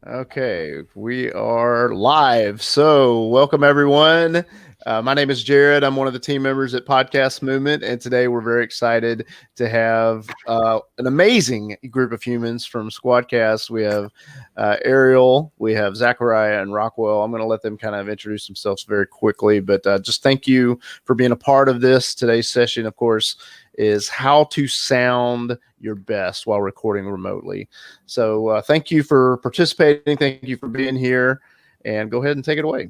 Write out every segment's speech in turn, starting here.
Okay, we are live. So, welcome everyone. My name is Jared. I'm one of the team members at Podcast Movement, and today we're very excited to have an amazing group of humans from Squadcast. We have Arielle, we have Zachariah, and Rockwell. I'm going to let them kind of introduce themselves very quickly, but just thank you for being a part of this. Today's session, of course, is how to sound your best while recording remotely. So thank you for participating. Thank you for being here, and go ahead and take it away.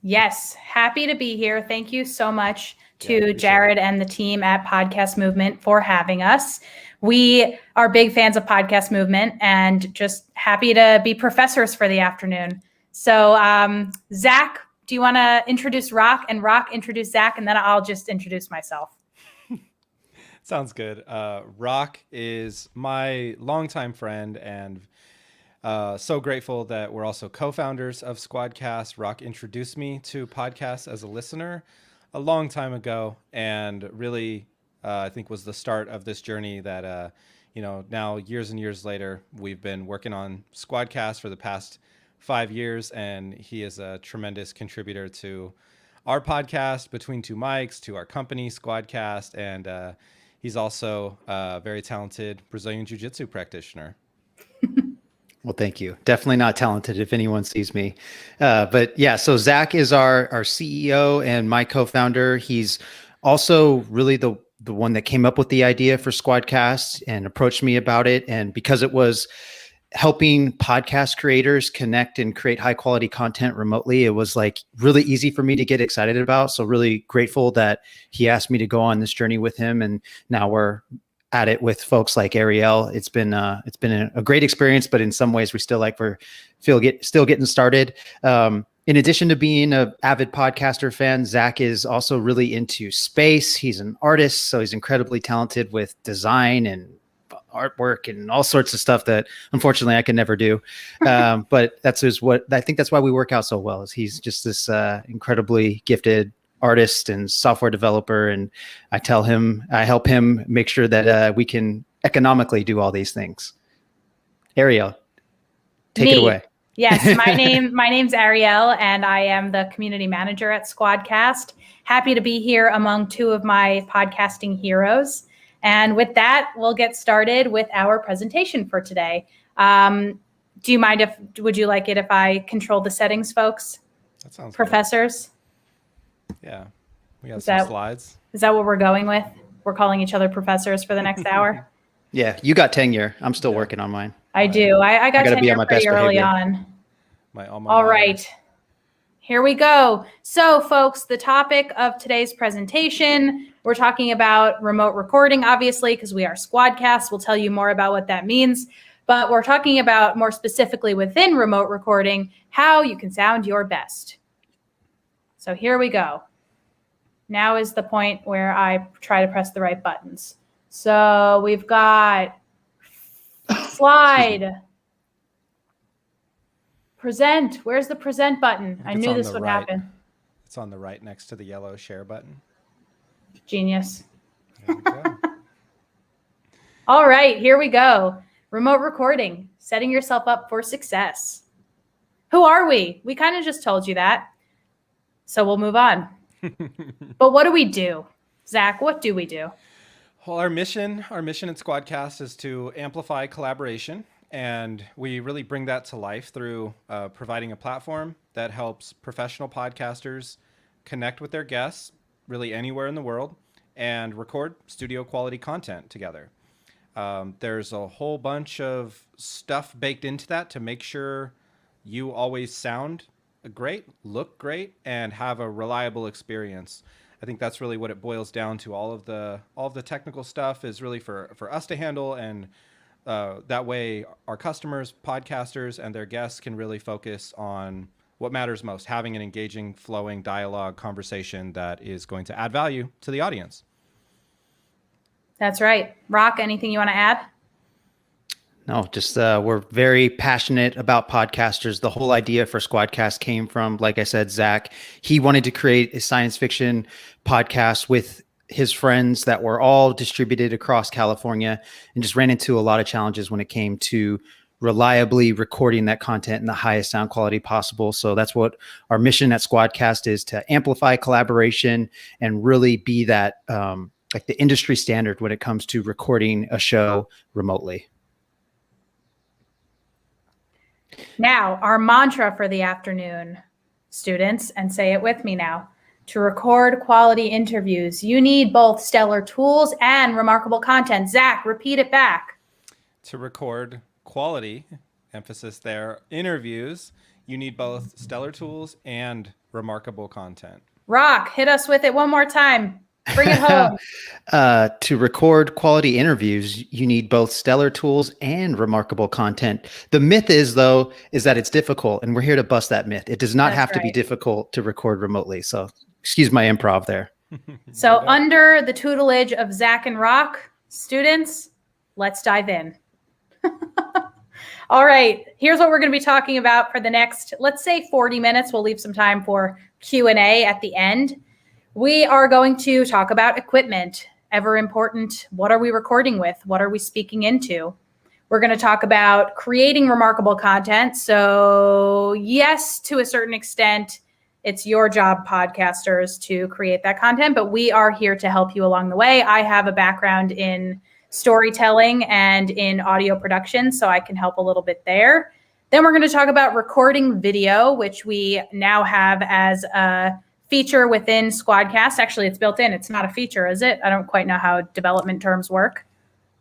Yes, happy to be here. Thank you so much to Jared and the team at Podcast Movement for having us. We are big fans of Podcast Movement and just happy to be professors for the afternoon. So Zach, do you want to introduce Rock, and Rock introduce Zach, and then I'll just introduce myself? Sounds good. Rock is my longtime friend, and so grateful that we're also co-founders of Squadcast. Rock introduced me to podcasts as a listener a long time ago, and really, I think was the start of this journey that, now years and years later, we've been working on Squadcast for the past 5 years, and he is a tremendous contributor to our podcast, Between Two Mics, to our company, Squadcast, and he's also a very talented Brazilian Jiu-Jitsu practitioner. Well, thank you. Definitely not talented if anyone sees me. But yeah, so Zach is our CEO and my co-founder. He's also really the one that came up with the idea for Squadcast and approached me about it. And because it was helping podcast creators connect and create high quality content remotely, it was like really easy for me to get excited about. So really grateful that he asked me to go on this journey with him. And now we're at it with folks like Arielle. It's been a great experience, but in some ways we still still getting started. In addition to being an avid podcaster fan, Zach is also really into space. He's an artist, so he's incredibly talented with design and artwork and all sorts of stuff that unfortunately I can never do. But that's why we work out so well, is he's just this incredibly gifted artist and software developer. And I help him make sure that we can economically do all these things. Arielle, take it away. Yes, my name's Arielle, and I am the community manager at Squadcast. Happy to be here among two of my podcasting heroes. And with that, we'll get started with our presentation for today. Would you like it if I control the settings, folks? That sounds Professors? Good. Yeah, we have some slides. Is that what we're going with? We're calling each other professors for the next hour? Yeah, you got tenure. I'm still working on mine. I do. I got tenure pretty early on. My alma All mater. right. Here we go. So, folks, the topic of today's presentation, we're talking about remote recording, obviously, because we are Squadcast. We'll tell you more about what that means. But we're talking about more specifically within remote recording, how you can sound your best. So here we go. Now is the point where I try to press the right buttons. So we've got slide. Present. Where's the present button? I knew this would happen. It's on the right next to the yellow share button. Genius. There we go. All right, here we go. Remote recording, setting yourself up for success. Who are we? We kind of just told you that. So we'll move on. But what do we do? Zach, what do we do? Well, our mission at Squadcast is to amplify collaboration. And we really bring that to life through providing a platform that helps professional podcasters connect with their guests really anywhere in the world and record studio quality content together. There's a whole bunch of stuff baked into that to make sure you always sound great, look great, and have a reliable experience. I think that's really what it boils down to. All of the technical stuff is really for us to handle, and that way our customers, podcasters, and their guests can really focus on what matters most, having an engaging, flowing dialogue conversation that is going to add value to the audience. That's right. Rock, anything you want to add? No, just we're very passionate about podcasters. The whole idea for Squadcast came from, like I said, Zach. He wanted to create a science fiction podcast with his friends that were all distributed across California, and just ran into a lot of challenges when it came to reliably recording that content in the highest sound quality possible. So that's what our mission at Squadcast is, to amplify collaboration and really be that like the industry standard when it comes to recording a show remotely. Now, our mantra for the afternoon, students, and say it with me now. To record quality interviews, you need both stellar tools and remarkable content. Zach, repeat it back. To record quality, emphasis there, interviews, you need both stellar tools and remarkable content. Rock, hit us with it one more time. Bring it home. To record quality interviews, you need both stellar tools and remarkable content. The myth is that it's difficult, and we're here to bust that myth. It does not have to be difficult to record remotely. So excuse my improv there. So under the tutelage of Zach and Rock, students, let's dive in. All right, here's what we're going to be talking about for the next, let's say 40 minutes. We'll leave some time for Q&A at the end. We are going to talk about equipment, ever important. What are we recording with? What are we speaking into? We're going to talk about creating remarkable content. So yes, to a certain extent, it's your job, podcasters, to create that content, but we are here to help you along the way. I have a background in storytelling and in audio production, so I can help a little bit there. Then we're going to talk about recording video, which we now have as a feature within Squadcast. Actually, it's built in. It's not a feature, is it? I don't quite know how development terms work.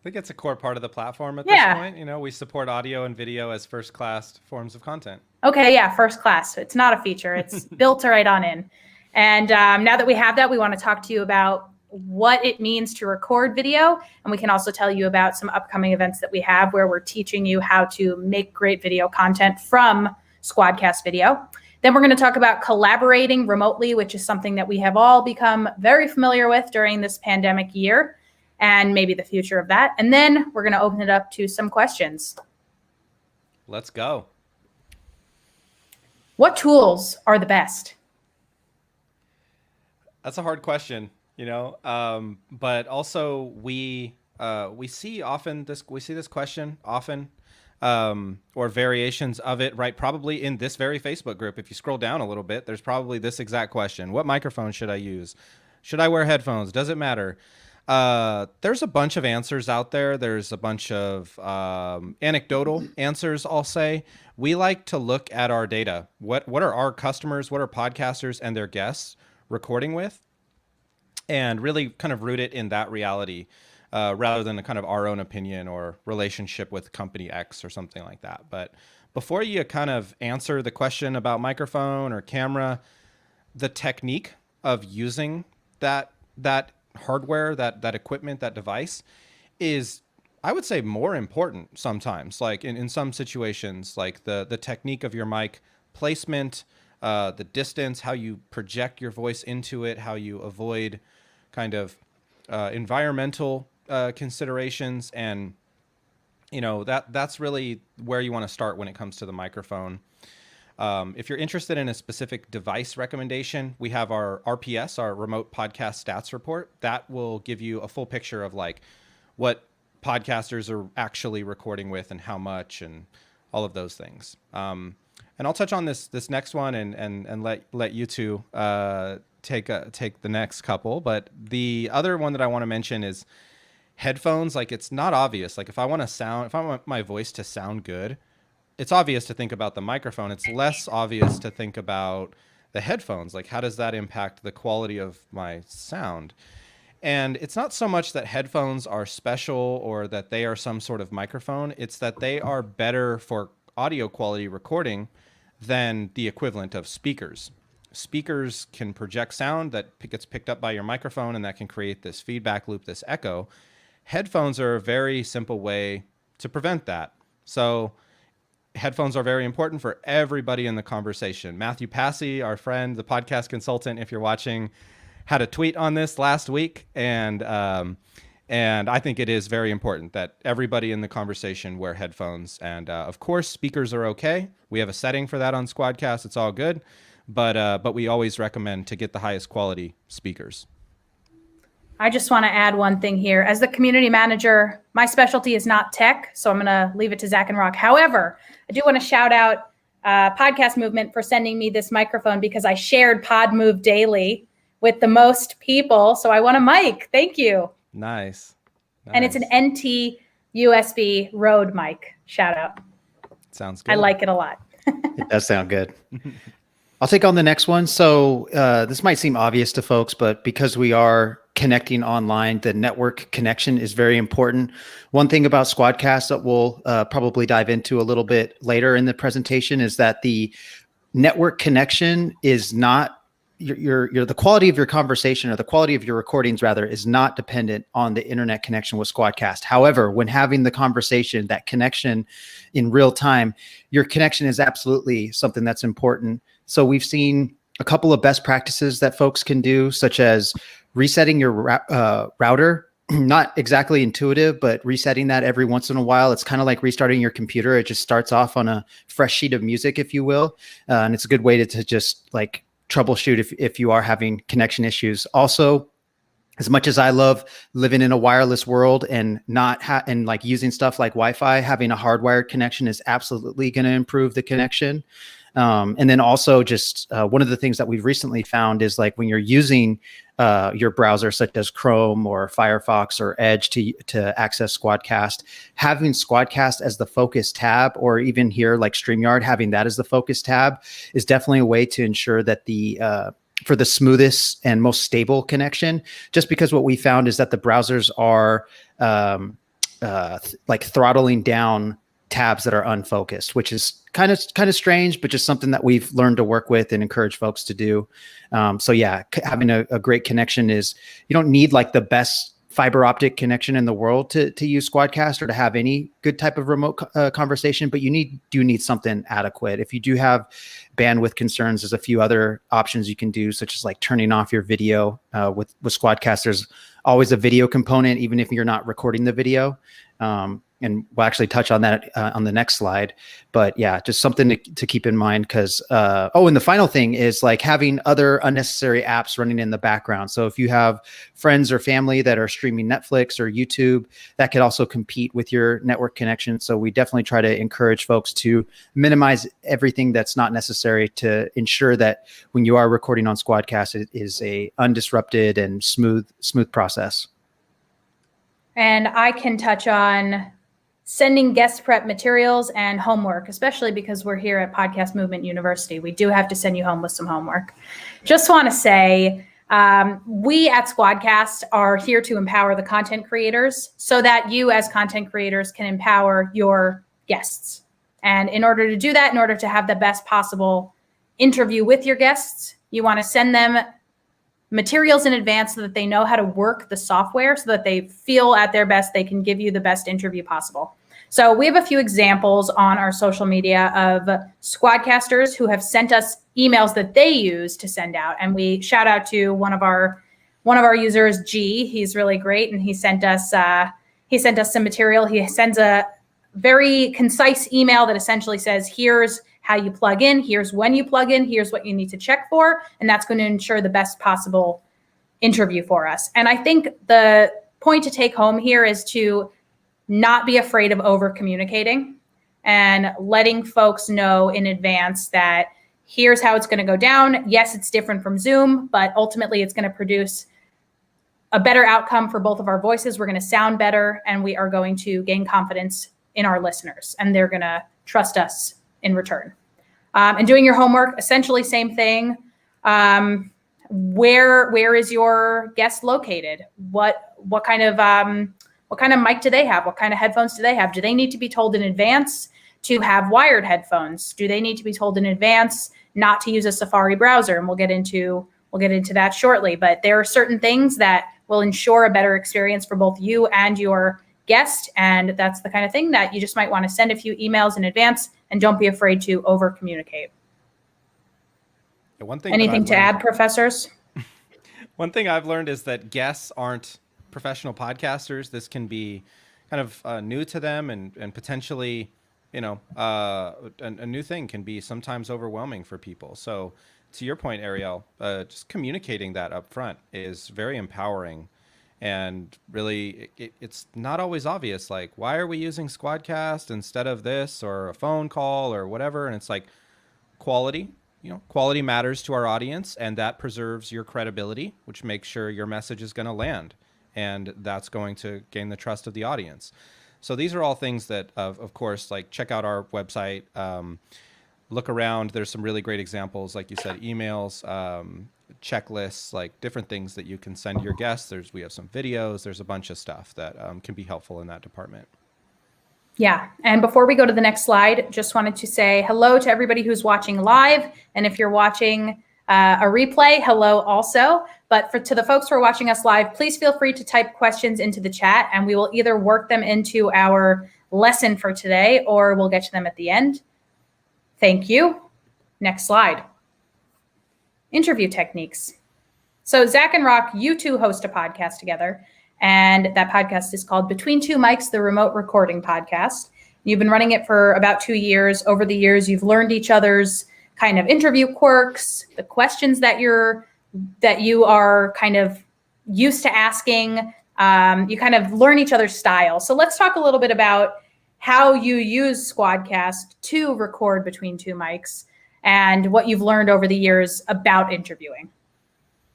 I think it's a core part of the platform at this point. You know, we support audio and video as first-class forms of content. Okay, yeah, first class. It's not a feature. It's built right on in. And now that we have that, we want to talk to you about what it means to record video. And we can also tell you about some upcoming events that we have where we're teaching you how to make great video content from Squadcast video. Then we're going to talk about collaborating remotely, which is something that we have all become very familiar with during this pandemic year, and maybe the future of that. And then we're going to open it up to some questions. Let's go. What tools are the best? That's a hard question, you know, but also we see this question often, or variations of it, right? Probably in this very Facebook group. If you scroll down a little bit, there's probably this exact question: what microphone should I use? Should I wear headphones? Does it matter? There's a bunch of answers out there. There's a bunch of anecdotal answers, I'll say. We like to look at our data. What are our customers, what are podcasters and their guests recording with? And really kind of root it in that reality, rather than a kind of our own opinion or relationship with company X or something like that. But before you kind of answer the question about microphone or camera, the technique of using that hardware, that equipment, that device is, I would say, more important sometimes. Like in some situations, like the technique of your mic placement, the distance, how you project your voice into it, how you avoid kind of environmental considerations, and you know that's really where you want to start when it comes to the microphone. If you're interested in a specific device recommendation, we have our RPS, our remote podcast stats report. That will give you a full picture of like what podcasters are actually recording with and how much and all of those things. And I'll touch on this next one and let you two take the next couple. But the other one that I want to mention is headphones. Like, it's not obvious. Like, if I want my voice to sound good, it's obvious to think about the microphone. It's less obvious to think about the headphones. Like, how does that impact the quality of my sound? And it's not so much that headphones are special or that they are some sort of microphone. It's that they are better for audio quality recording than the equivalent of speakers. Speakers can project sound that gets picked up by your microphone, and that can create this feedback loop, this echo. Headphones are a very simple way to prevent that. So headphones are very important for everybody in the conversation. Matthew Passy, our friend, the podcast consultant, if you're watching, had a tweet on this last week, and I think it is very important that everybody in the conversation wear headphones. And of course, speakers are okay. We have a setting for that on Squadcast. It's all good, but we always recommend to get the highest quality speakers. I just want to add one thing here. As the community manager, my specialty is not tech, so I'm going to leave it to Zach and Rock. However, I do want to shout out Podcast Movement for sending me this microphone because I shared Pod Move daily with the most people. So I want a mic. Thank you. Nice. And it's an NT USB Rode mic. Shout out. Sounds good. I like it a lot. It does sound good. I'll take on the next one. So this might seem obvious to folks, but because we are connecting online, the network connection is very important. One thing about Squadcast that we'll probably dive into a little bit later in the presentation is that the network connection is not the quality of your conversation, or the quality of your recordings rather, is not dependent on the internet connection with Squadcast. However, when having the conversation, that connection in real time, your connection is absolutely something that's important. So we've seen a couple of best practices that folks can do, such as resetting your router. Not exactly intuitive, but resetting that every once in a while. It's kind of like restarting your computer. It just starts off on a fresh sheet of music, if you will. And it's a good way to just like troubleshoot if you are having connection issues. Also, as much as I love living in a wireless world and and like using stuff like Wi-Fi, having a hardwired connection is absolutely going to improve the connection. And then also just one of the things that we've recently found is like when you're using your browser, such as Chrome or Firefox or Edge to access Squadcast, having Squadcast as the focus tab, or even here like StreamYard, having that as the focus tab is definitely a way to ensure that for the smoothest and most stable connection, just because what we found is that the browsers are like throttling down tabs that are unfocused, which is kind of strange, but just something that we've learned to work with and encourage folks to do. So yeah, having a great connection you don't need like the best fiber optic connection in the world to use Squadcast or to have any good type of remote conversation, but you do need something adequate. If you do have bandwidth concerns, there's a few other options you can do, such as like turning off your video. With Squadcast, there's always a video component, even if you're not recording the video. And we'll actually touch on that on the next slide. But yeah, just something to keep in mind because, and the final thing is like having other unnecessary apps running in the background. So if you have friends or family that are streaming Netflix or YouTube, that could also compete with your network connection. So we definitely try to encourage folks to minimize everything that's not necessary to ensure that when you are recording on Squadcast, it is a undisrupted and smooth process. And I can touch on sending guest prep materials and homework, especially because we're here at Podcast Movement University. We do have to send you home with some homework. Just want to say, we at Squadcast are here to empower the content creators so that you as content creators can empower your guests. And in order to do that, in order to have the best possible interview with your guests, you want to send them materials in advance so that they know how to work the software so that they feel at their best, they can give you the best interview possible. So we have a few examples on our social media of Squadcasters who have sent us emails that they use to send out. And we shout out to one of our users, G. He's really great. And he sent us some material. He sends a very concise email that essentially says, here's how you plug in, here's when you plug in, here's what you need to check for, and that's going to ensure the best possible interview for us. And I think the point to take home here is to not be afraid of over communicating and letting folks know in advance that here's how it's going to go down. Yes, it's different from Zoom, but ultimately it's going to produce a better outcome for both of our voices. We're going to sound better, and we are going to gain confidence in our listeners, and they're going to trust us in return. And doing your homework, essentially same thing. Where is your guest located? What kind of mic do they have? What kind of headphones do they have? Do they need to be told in advance to have wired headphones? Do they need to be told in advance not to use a Safari browser? And we'll get into that shortly. But there are certain things that will ensure a better experience for both you and your guest, and that's the kind of thing that you just might want to send a few emails in advance, and don't be afraid to over communicate. Anything to add, professors? One thing I've learned is that guests aren't professional podcasters. This can be kind of new to them, and potentially, a new thing can be sometimes overwhelming for people. So to your point, Arielle, just communicating that up front is very empowering. And really, it's not always obvious. Like, why are we using Squadcast instead of this or a phone call or whatever? And it's like quality. Quality matters to our audience, and that preserves your credibility, which makes sure your message is going to land, and that's going to gain the trust of the audience. So these are all things that, of course, like check out our website, look around. There's some really great examples, like you said, emails, checklists, like different things that you can send your guests. We have some videos. There's a bunch of stuff that can be helpful in that department. Yeah. And before we go to the next slide, just wanted to say hello to everybody who's watching live. And if you're watching a replay, hello also. But to the folks who are watching us live, please feel free to type questions into the chat, and we will either work them into our lesson for today or we'll get to them at the end. Thank you. Next slide. Interview techniques. So Zach and Rock, you two host a podcast together. And that podcast is called Between Two Mics, the Remote Recording Podcast. You've been running it for about 2 years. Over the years, you've learned each other's kind of interview quirks, the questions that you are kind of used to asking. You kind of learn each other's style. So let's talk a little bit about how you use Squadcast to record Between Two Mics and what you've learned over the years about interviewing.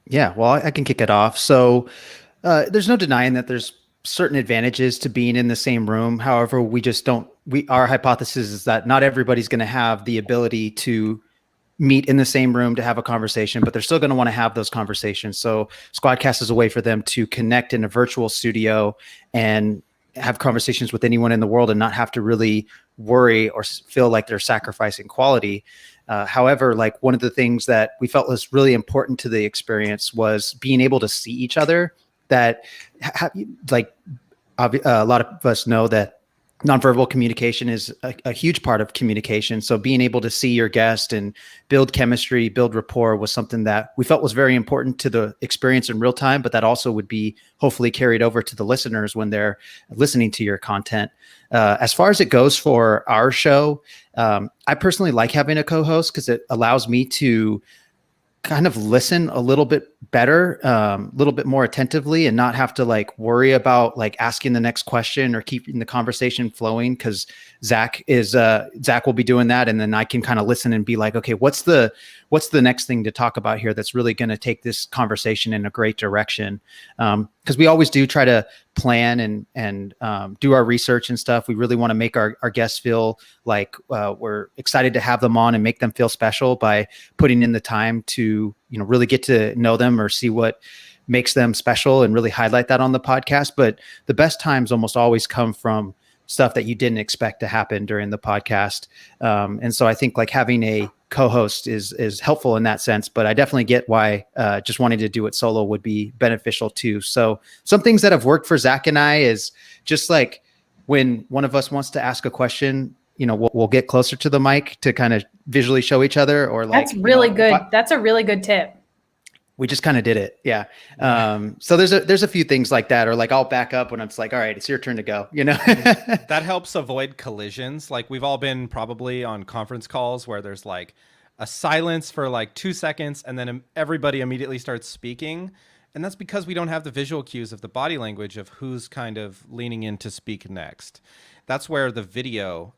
Yeah, well, I can kick it off. So there's no denying that there's certain advantages to being in the same room. However, our hypothesis is that not everybody's going to have the ability to meet in the same room to have a conversation, but they're still going to want to have those conversations. So Squadcast is a way for them to connect in a virtual studio and have conversations with anyone in the world and not have to really worry or feel like they're sacrificing quality. However, like one of the things that we felt was really important to the experience was being able to see each other. That a lot of us know that nonverbal communication is a huge part of communication. So being able to see your guest and build chemistry, build rapport was something that we felt was very important to the experience in real time, but that also would be hopefully carried over to the listeners when they're listening to your content. As far as it goes for our show, I personally like having a co-host because it allows me to kind of listen a little bit better, a little bit more attentively, and not have to like worry about like asking the next question or keeping the conversation flowing. Cause Zach will be doing that. And then I can kind of listen and be like, okay, what's the next thing to talk about here that's really going to take this conversation in a great direction? Cause we always do try to plan and do our research and stuff. We really want to make our guests feel like we're excited to have them on and make them feel special by putting in the time to, really get to know them or see what makes them special and really highlight that on the podcast. But the best times almost always come from stuff that you didn't expect to happen during the podcast. And so I think like having a co-host is helpful in that sense, but I definitely get why just wanting to do it solo would be beneficial too. So some things that have worked for Zach and I is just like when one of us wants to ask a question, we'll get closer to the mic to kind of visually show each other, or like, that's really good. That's a really good tip. We just kind of did it. Yeah. So there's a few things like that, or like I'll back up when it's like, all right, it's your turn to go, That helps avoid collisions. Like we've all been probably on conference calls where there's like a silence for like 2 seconds and then everybody immediately starts speaking. And that's because we don't have the visual cues of the body language of who's kind of leaning in to speak next. That's where the video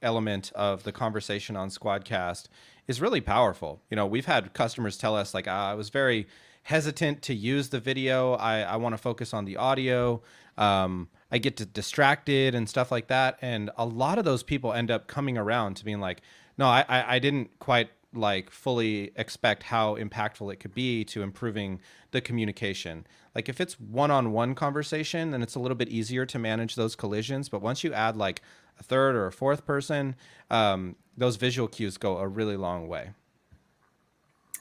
element of the conversation on Squadcast is really powerful. We've had customers tell us like, I was very hesitant to use the video. I want to focus on the audio. I get distracted and stuff like that. And a lot of those people end up coming around to being like, no, I didn't quite like fully expect how impactful it could be to improving the communication. Like if it's one-on-one conversation, then it's a little bit easier to manage those collisions. But once you add like a third or a fourth person, those visual cues go a really long way.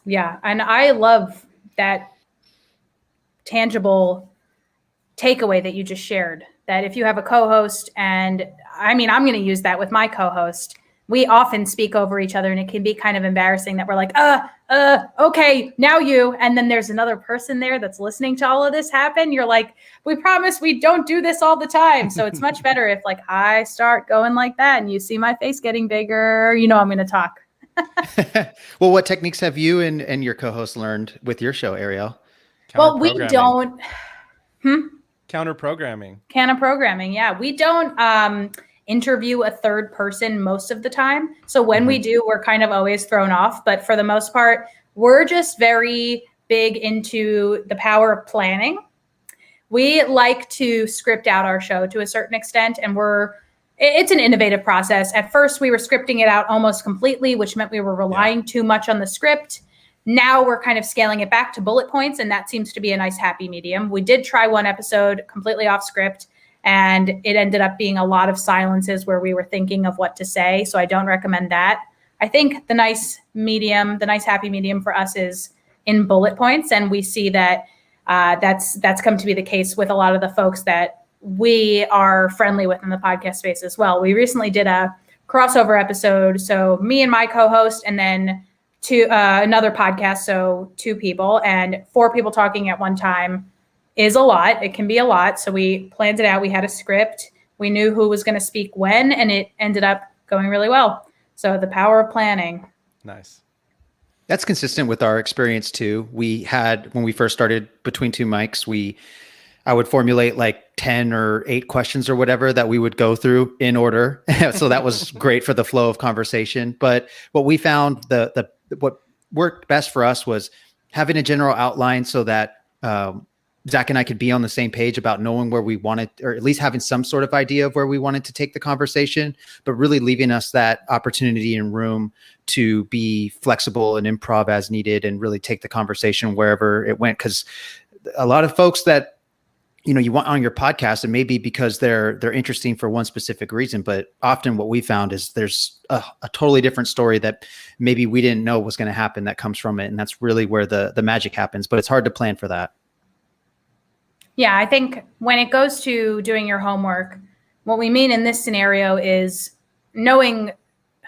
Yeah. And I love that tangible takeaway that you just shared, that if you have a co-host, and I mean, I'm going to use that with my co-host, we often speak over each other and it can be kind of embarrassing that we're like, okay, now you, and then there's another person there that's listening to all of this happen. You're like, we promise we don't do this all the time. So it's much better if like I start going like that and you see my face getting bigger, I'm going to talk. Well, what techniques have you and your co-host learned with your show, Arielle? Well, we don't, Counter programming. Counter programming. Yeah. We don't interview a third person most of the time. So when we do, we're kind of always thrown off. But for the most part, we're just very big into the power of planning. We like to script out our show to a certain extent, and it's an innovative process. At first, we were scripting it out almost completely, which meant we were relying too much on the script. Now we're kind of scaling it back to bullet points, and that seems to be a nice happy medium. We did try one episode completely off script, and it ended up being a lot of silences where we were thinking of what to say. So I don't recommend that. I think the nice happy medium for us is in bullet points, and we see that that's come to be the case with a lot of the folks that we are friendly with in the podcast space as well. We recently did a crossover episode, so me and my co-host, and then another podcast, so 2 people, and 4 people talking at one time is a lot. It can be a lot. So we planned it out. We had a script. We knew who was going to speak when, and it ended up going really well. So the power of planning. Nice. That's consistent with our experience too. We had, when we first started Between Two Mics, I would formulate like 10 or 8 questions or whatever that we would go through in order. So that was great for the flow of conversation. But what we found, what worked best for us was having a general outline so that Zach and I could be on the same page about knowing where we wanted, or at least having some sort of idea of where we wanted to take the conversation, but really leaving us that opportunity and room to be flexible and improv as needed and really take the conversation wherever it went. Because a lot of folks that, you want on your podcast, it may be because they're interesting for one specific reason, but often what we found is there's a totally different story that maybe we didn't know was going to happen that comes from it. And that's really where the magic happens, but it's hard to plan for that. Yeah, I think when it goes to doing your homework, what we mean in this scenario is knowing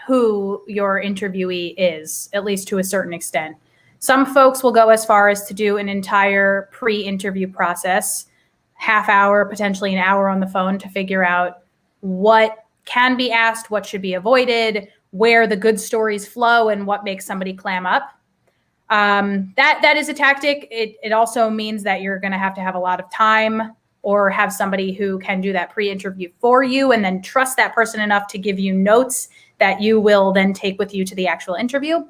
who your interviewee is, at least to a certain extent. Some folks will go as far as to do an entire pre-interview process, half hour, potentially an hour on the phone to figure out what can be asked, what should be avoided, where the good stories flow, and what makes somebody clam up. That is a tactic. It also means that you're going to have a lot of time, or have somebody who can do that pre-interview for you, and then trust that person enough to give you notes that you will then take with you to the actual interview.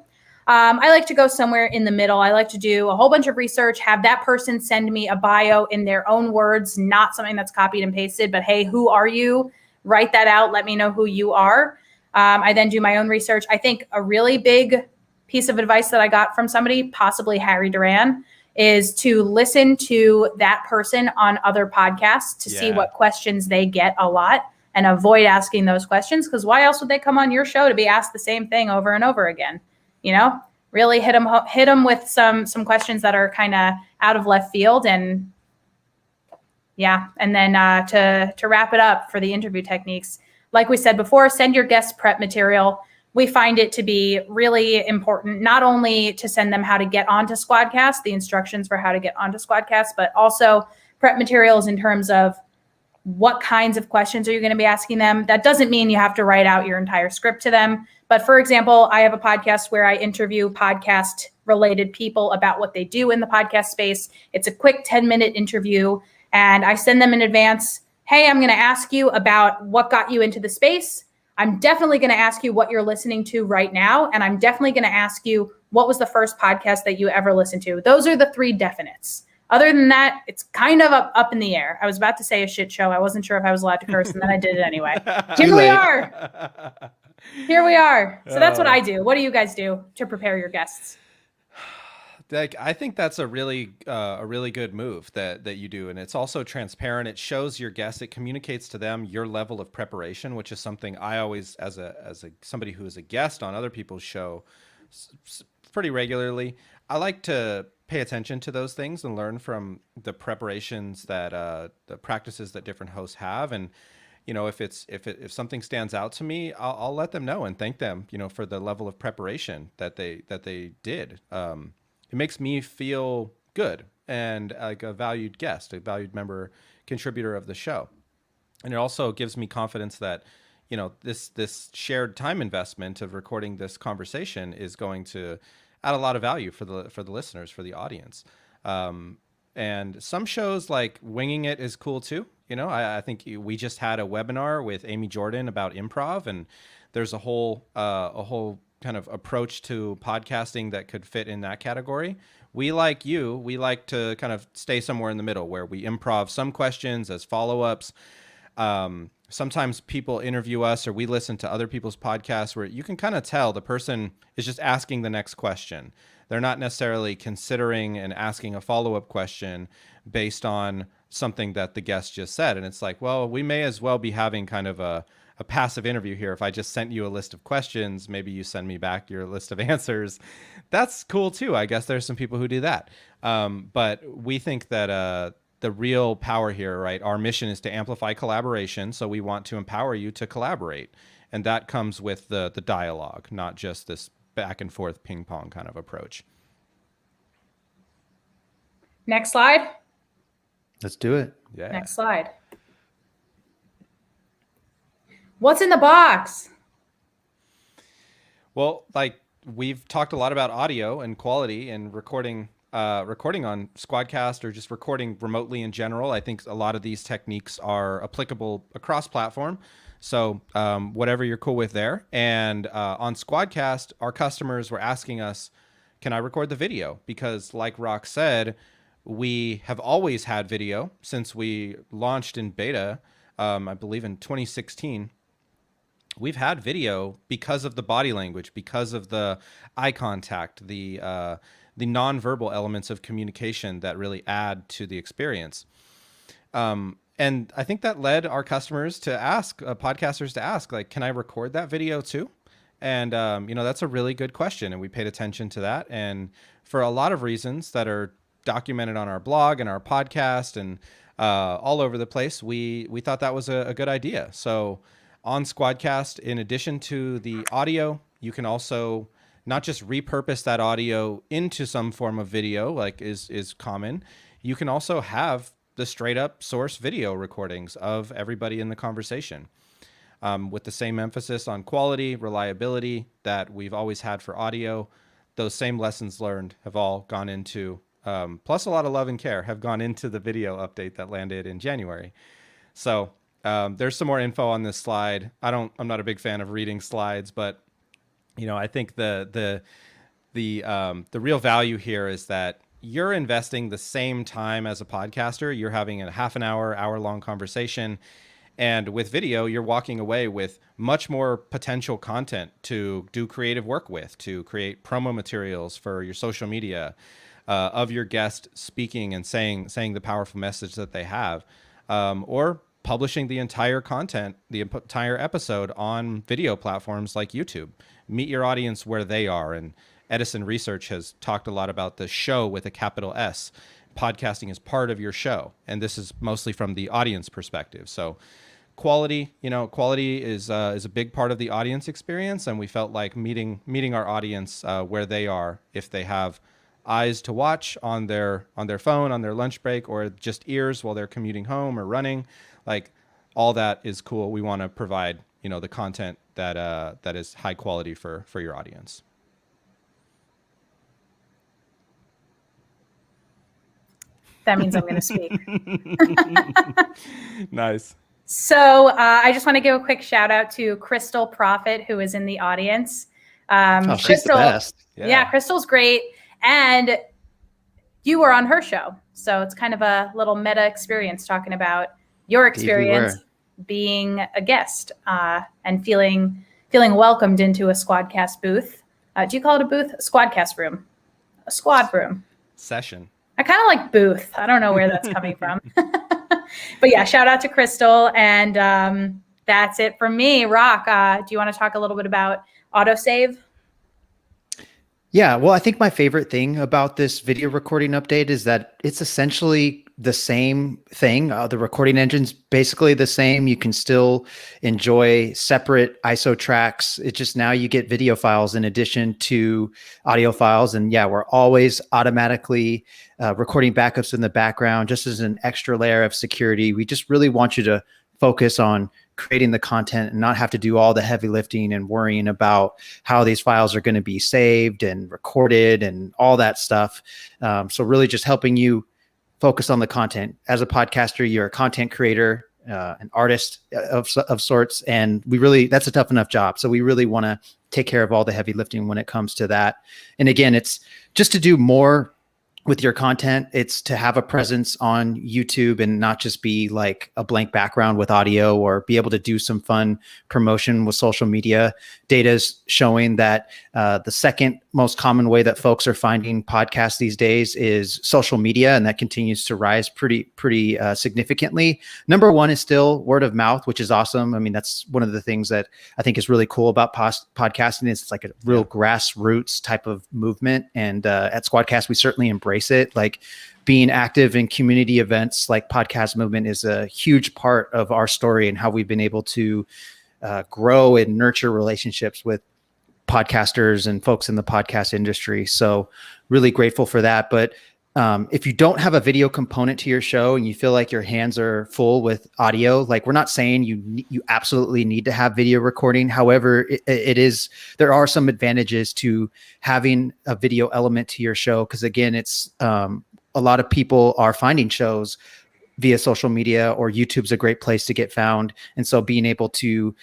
I like to go somewhere in the middle. I like to do a whole bunch of research, have that person send me a bio in their own words, not something that's copied and pasted, but hey, who are you? Write that out. Let me know who you are. I then do my own research. I think a really big piece of advice that I got from somebody, possibly Harry Duran, is to listen to that person on other podcasts to see what questions they get a lot, and avoid asking those questions, because why else would they come on your show to be asked the same thing over and over again? Really hit them with some questions that are kind of out of left field. And and then to wrap it up for the interview techniques, like we said before, send your guest prep material. We find it to be really important, not only to send them how to get onto Squadcast, the instructions for how to get onto Squadcast, but also prep materials in terms of what kinds of questions are you going to be asking them. That doesn't mean you have to write out your entire script to them. But for example, I have a podcast where I interview podcast related people about what they do in the podcast space. It's a quick 10-minute interview, and I send them in advance. Hey, I'm going to ask you about what got you into the space. I'm definitely going to ask you what you're listening to right now. And I'm definitely going to ask you, what was the first podcast that you ever listened to? Those are the 3 definites. Other than that, it's kind of up in the air. I was about to say a shit show. I wasn't sure if I was allowed to curse, and then I did it anyway. Here we are. Here we are. So that's what I do. What do you guys do to prepare your guests? I think that's a really good move that you do, and it's also transparent. It shows your guests, it communicates to them your level of preparation, which is something I always, as somebody who is a guest on other people's show pretty regularly, I like to pay attention to those things and learn from the preparations that the practices that different hosts have. And if something stands out to me, I'll let them know and thank them for the level of preparation that they did. It makes me feel good and like a valued guest, a valued member, contributor of the show. And it also gives me confidence that, this shared time investment of recording this conversation is going to add a lot of value for the listeners, for the audience. And And some shows like winging it is cool too. You know, I think we just had a webinar with Amy Jordan about improv, and there's a whole kind of approach to podcasting that could fit in that category. We like to kind of stay somewhere in the middle where we improv some questions as follow-ups. Sometimes people interview us or we listen to other people's podcasts where you can kind of tell the person is just asking the next question. They're not necessarily considering and asking a follow-up question based on something that the guest just said. And it's like, well, we may as well be having kind of a passive interview here. If I just sent you a list of questions, maybe you send me back your list of answers. That's cool too. I guess there's some people who do that. But we think that the real power here, right? Our mission is to amplify collaboration. So we want to empower you to collaborate. And that comes with the dialogue, not just this back and forth ping pong kind of approach. Next slide. Let's do it. Yeah. Next slide. What's in the box? Well, like we've talked a lot about audio and quality and recording on Squadcast or just recording remotely in general. I think a lot of these techniques are applicable across platform. So whatever you're cool with there. And on Squadcast, our customers were asking us, can I record the video? Because like Rock said, we have always had video since we launched in beta, I believe in 2016. We've had video because of the body language, because of the eye contact, the nonverbal elements of communication that really add to the experience. And I think that led our customers to ask, podcasters to ask, like, can I record that video too? And, that's a really good question. And we paid attention to that. And for a lot of reasons that are documented on our blog and our podcast and all over the place, we thought that was a good idea. So on Squadcast, in addition to the audio, you can also not just repurpose that audio into some form of video, like is common. You can also have the straight up source video recordings of everybody in the conversation, with the same emphasis on quality, reliability that we've always had for audio. Those same lessons learned have all gone into, plus a lot of love and care have gone into the video update that landed in January. So there's some more info on this slide. I'm not a big fan of reading slides, but I think the real value here is that you're investing the same time as a podcaster. You're having a half an hour long conversation. And with video, you're walking away with much more potential content to do creative work with, to create promo materials for your social media, of your guest speaking and saying the powerful message that they have, or publishing the entire content, the entire episode on video platforms like YouTube. Meet your audience where they are. And Edison Research has talked a lot about the show with a capital S. Podcasting is part of your show. And this is mostly from the audience perspective. So quality is a big part of the audience experience. And we felt like meeting our audience where they are, if they have eyes to watch on their phone, on their lunch break, or just ears while they're commuting home or running, like all that is cool. We want to provide, the content that is high quality for your audience. That means I'm going to speak. Nice. So I just want to give a quick shout out to Crystal Prophet, who is in the audience. She's the best. Yeah, Crystal's great. And you were on her show. So it's kind of a little meta experience talking about your experience being a guest and feeling welcomed into a Squadcast booth. Do you call it a booth? A Squadcast room. A squad room. Session. I kind of like booth. I don't know where that's coming from. But yeah, shout out to Crystal. And that's it from me. Rock, do you want to talk a little bit about autosave? Yeah, well, I think my favorite thing about this video recording update is that it's essentially the same thing. The recording engine's basically the same. You can still enjoy separate ISO tracks. It's just now you get video files in addition to audio files. And yeah, we're always automatically recording backups in the background just as an extra layer of security. We just really want you to focus on creating the content and not have to do all the heavy lifting and worrying about how these files are going to be saved and recorded and all that stuff. So really just helping you focus on the content. As a podcaster, you're a content creator, an artist of sorts, and that's a tough enough job. So we really want to take care of all the heavy lifting when it comes to that. And again, it's just to do more with your content. It's to have a presence on YouTube and not just be like a blank background with audio, or be able to do some fun promotion with social media. Data is showing that the second most common way that folks are finding podcasts these days is social media, and that continues to rise pretty significantly. Number one is still word of mouth, which is awesome. I mean, that's one of the things that I think is really cool about podcasting. Is it's like a real grassroots type of movement, and at Squadcast we certainly embrace it. Like, being active in community events like Podcast Movement is a huge part of our story and how we've been able to grow and nurture relationships with podcasters and folks in the podcast industry. So really grateful for that. But if you don't have a video component to your show and you feel like your hands are full with audio, like, we're not saying you absolutely need to have video recording. However, there are some advantages to having a video element to your show. Because again, it's a lot of people are finding shows via social media, or YouTube's a great place to get found. And so being able to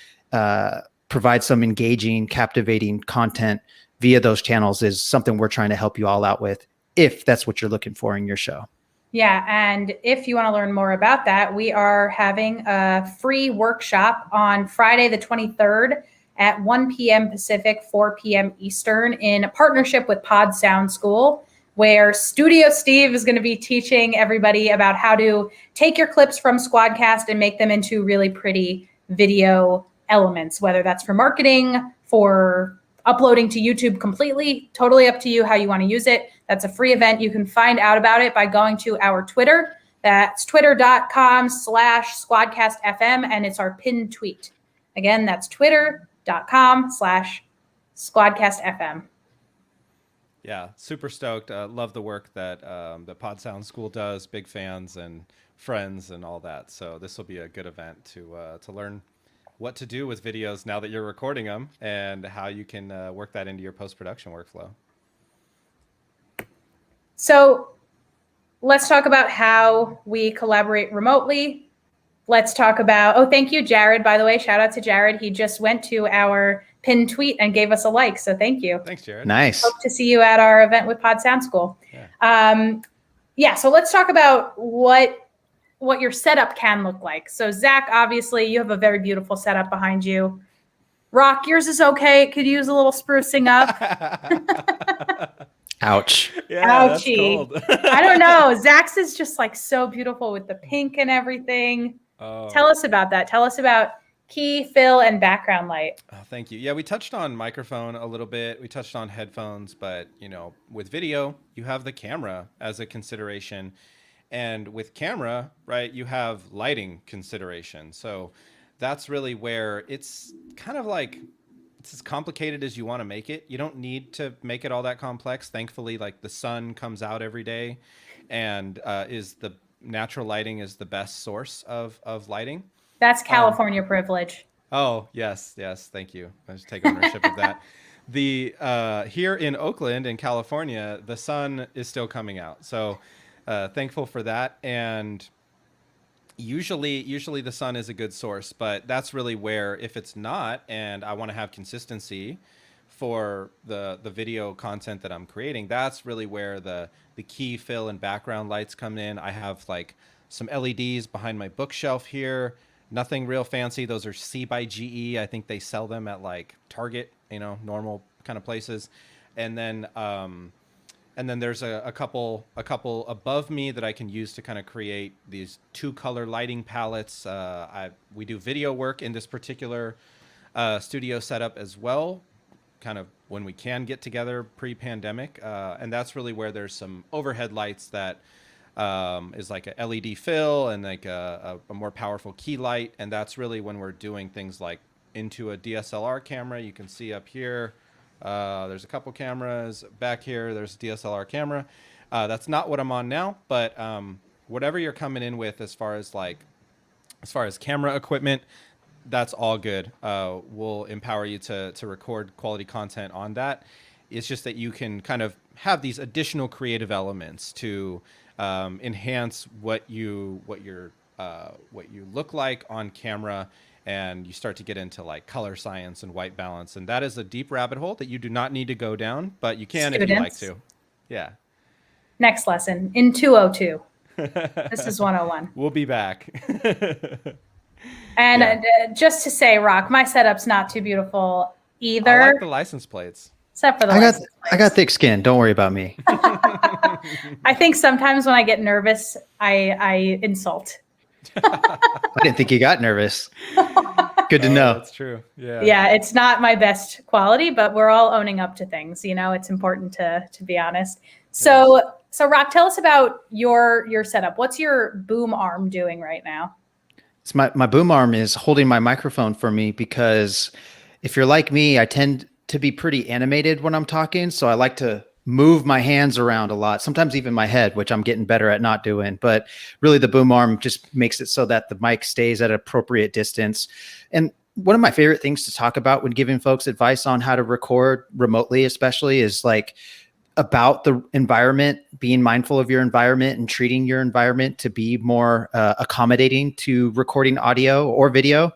provide some engaging, captivating content via those channels is something we're trying to help you all out with, if that's what you're looking for in your show. Yeah. And if you want to learn more about that, we are having a free workshop on Friday, the 23rd at 1 p.m. Pacific, 4 p.m. Eastern, in a partnership with Pod Sound School, where Studio Steve is going to be teaching everybody about how to take your clips from Squadcast and make them into really pretty video elements, whether that's for marketing, for uploading to YouTube completely, totally up to you how you want to use it. That's a free event. You can find out about it by going to our Twitter. That's twitter.com/SquadcastFM, and it's our pinned tweet. Again, that's twitter.com/SquadcastFM. Yeah, super stoked. Love the work that the Pod Sound School does. Big fans and friends and all that. So this will be a good event to learn what to do with videos now that you're recording them, and how you can work that into your post-production workflow. So let's talk about how we collaborate remotely. Let's talk about, thank you, Jared, by the way. Shout out to Jared. He just went to our pinned tweet and gave us a like. So thank you. Thanks, Jared. Nice. Hope to see you at our event with Pod Sound School. Yeah. So let's talk about what your setup can look like. So Zach, obviously you have a very beautiful setup behind you. Rock, yours is okay. It could use a little sprucing up. Ouch. Yeah, Ouchie. that's cold. I don't know. Zach's is just like so beautiful with the pink and everything. Oh. Tell us about that. Tell us about key, fill, and background light. Oh, thank you. Yeah, we touched on microphone a little bit. We touched on headphones, but with video, you have the camera as a consideration. And with camera, right, you have lighting consideration. So that's really where it's kind of like, it's as complicated as you want to make it. You don't need to make it all that complex. Thankfully, like, the sun comes out every day, and is the natural lighting is the best source of lighting. That's California privilege. Oh, yes. Thank you. I just take ownership of that. Here in Oakland, in California, the sun is still coming out. So thankful for that. And usually the sun is a good source, but that's really where, if it's not, and I want to have consistency for the video content that I'm creating, that's really where the key, fill, and background lights come in. I have like some LEDs behind my bookshelf here. Nothing real fancy. Those are C by GE. I think they sell them at like Target, normal kind of places. And then there's a couple above me that I can use to kind of create these 2-color lighting palettes. We do video work in this particular studio setup as well, kind of when we can get together pre-pandemic. And that's really where there's some overhead lights that is like a LED fill and like a more powerful key light. And that's really when we're doing things like into a DSLR camera. You can see up here, there's a couple cameras back here. There's a DSLR camera. That's not what I'm on now, but whatever you're coming in with as far as camera equipment, that's all good. We'll empower you to record quality content on that. It's just that you can kind of have these additional creative elements to enhance what you look like on camera, and you start to get into like color science and white balance, and that is a deep rabbit hole that you do not need to go down, but you can if you like to. Yeah. Next lesson in 202. This is 101. We'll be back. And just to say, Rock, my setup's not too beautiful either. I like the license plates. Except for the license plates. I got thick skin. Don't worry about me. I think sometimes when I get nervous, I insult. I didn't think you got nervous. Good to know. That's true. Yeah. Yeah, it's not my best quality, but we're all owning up to things. You know, it's important to be honest. So Rock, tell us about your setup. What's your boom arm doing right now? It's my boom arm is holding my microphone for me, because if you're like me, I tend to be pretty animated when I'm talking. So I like to move my hands around a lot, sometimes even my head, which I'm getting better at not doing. But really the boom arm just makes it so that the mic stays at an appropriate distance. And one of my favorite things to talk about when giving folks advice on how to record remotely, especially, is like about the environment, being mindful of your environment and treating your environment to be more accommodating to recording audio or video.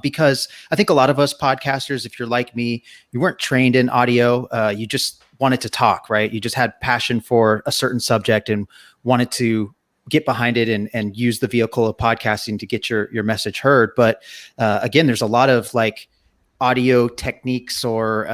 Because I think a lot of us podcasters, if you're like me, you weren't trained in audio. You just wanted to talk, right? You just had passion for a certain subject and wanted to get behind it and use the vehicle of podcasting to get your message heard. But again, there's a lot of like audio techniques or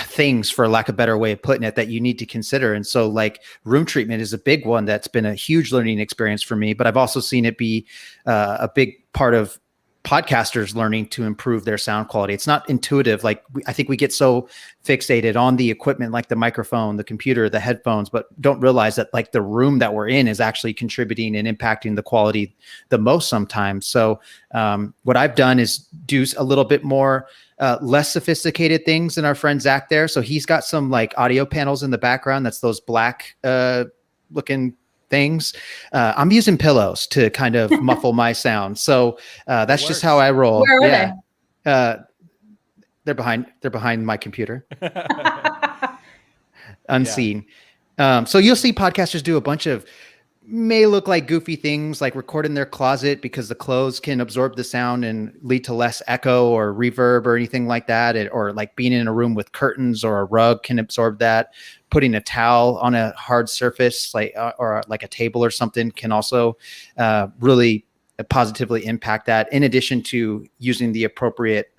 things, for lack of a better way of putting it, that you need to consider. And so like room treatment is a big one that's been a huge learning experience for me, but I've also seen it be a big part of podcasters learning to improve their sound quality. It's not intuitive. Like I think we get so fixated on the equipment, like the microphone, the computer, the headphones, but don't realize that like the room that we're in is actually contributing and impacting the quality the most sometimes. So what I've done is do a little bit more less sophisticated things than our friend Zach there. So he's got some like audio panels in the background. That's those black looking things. I'm using pillows to kind of muffle my sound. So that's just how I roll. Where are they? They're behind my computer. Unseen. So you'll see podcasters do a bunch of may look like goofy things, like record in their closet because the clothes can absorb the sound and lead to less echo or reverb or anything like that. Or like being in a room with curtains or a rug can absorb that. Putting a towel on a hard surface, like or like a table or something, can also really positively impact that, in addition to using the appropriate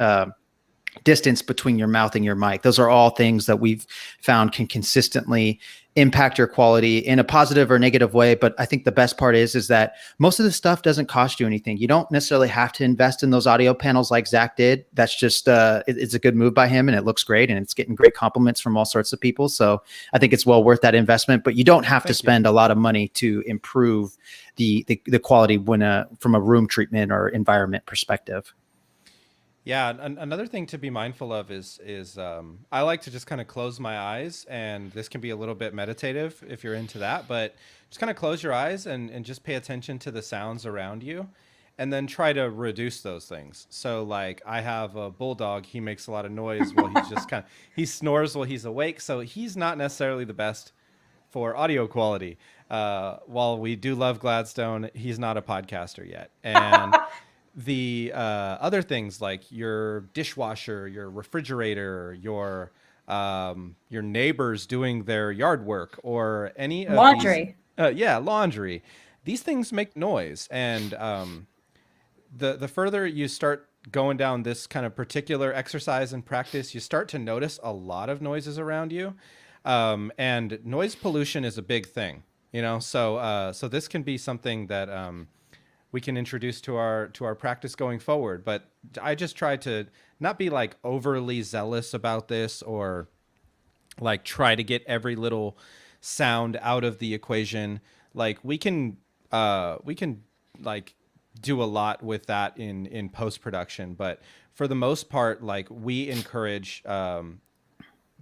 distance between your mouth and your mic. Those are all things that we've found can consistently impact your quality in a positive or negative way. But I think the best part is that most of this stuff doesn't cost you anything. You don't necessarily have to invest in those audio panels like Zach did. That's just, it's a good move by him, and it looks great, and it's getting great compliments from all sorts of people. So I think it's well worth that investment, but you don't have to spend a lot of money to improve the quality from a room treatment or environment perspective. Yeah, another thing to be mindful of is I like to just kind of close my eyes, and this can be a little bit meditative if you're into that, but just kind of close your eyes and just pay attention to the sounds around you, and then try to reduce those things. So like I have a bulldog, he makes a lot of noise while he's just he snores while he's awake, so he's not necessarily the best for audio quality. While we do love Gladstone, he's not a podcaster yet. And the other things like your dishwasher, your refrigerator, your neighbors doing their yard work, or any of laundry. Laundry. These things make noise, and the further you start going down this kind of particular exercise and practice, you start to notice a lot of noises around you, and noise pollution is a big thing, you know. So this can be something that we can introduce to our practice going forward. But I just try to not be like overly zealous about this, or like try to get every little sound out of the equation. Like we can like do a lot with that in post-production, but for the most part, like we encourage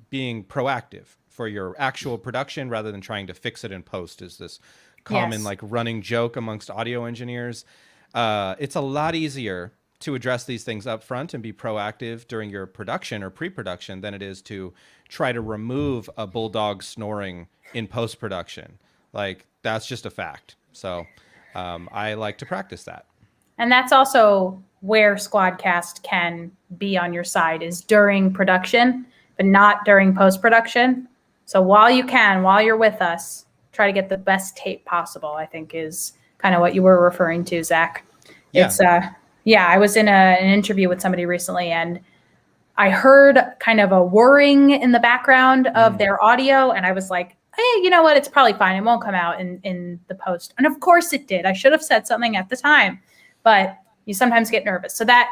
being proactive for your actual production rather than trying to fix it in post. Is this common like running joke amongst audio engineers? It's a lot easier to address these things up front and be proactive during your production or pre-production than it is to try to remove a bulldog snoring in post-production. Like, that's just a fact. So I like to practice that. And that's also where Squadcast can be on your side, is during production, but not during post-production. So while you're with us, try to get the best tape possible, I think is kind of what you were referring to, Zach. Yeah. I was in an interview with somebody recently, and I heard kind of a whirring in the background of their audio, and I was like, hey, you know what? It's probably fine. It won't come out in the post. And of course it did. I should have said something at the time, but you sometimes get nervous. So that